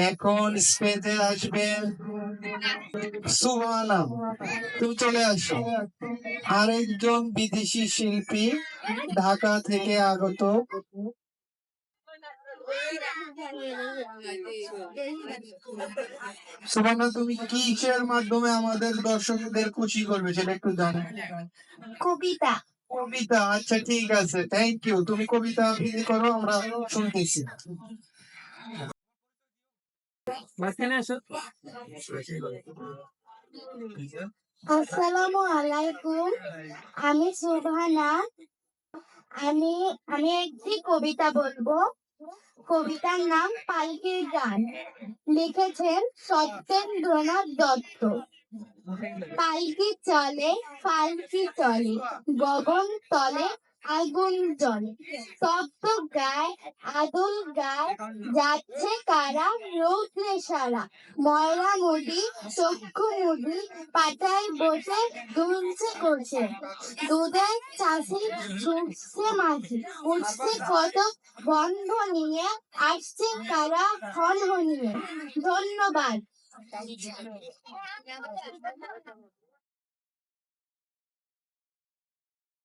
এখন স্টেজে আসবে সুহানা, তুমি চলে আসো। আরেকজন বিদেশি শিল্পী, ঢাকা থেকে আগত। সুবর্ণা, তুমি কিসের মাধ্যমে আমাদের দর্শকদের খুশি করবে সেটা একটু জানো? কবিতা। কবিতা, আচ্ছা ঠিক আছে, থ্যাংক ইউ। তুমি কবিতা আবৃত্তি করো, আমরা শুনতেছি। আসসালামু আলাইকুম, আমি সুবহানা। আমি আমি একটি কবিতা বলবো। কবিতার নাম পালকির গান। লিখেছেন সত্যেন্দ্রনাথ দত্ত। পালকি চলে, পালকি চলে, গগন তলে আগুন জ্বলে। শব্দ গায়, আদল গায়, যাচ্ছে কারা রৌদ্রে সারা। ময়লা মুদি, চক্ষু মুদি, পাতায় বসে দুলছে কষে। দুধের চাষি ছুটছে মাঝি, উঠছে কত গন্ধ নিয়ে, আসছে কারা হন হনিয়ে। ধন্যবাদ।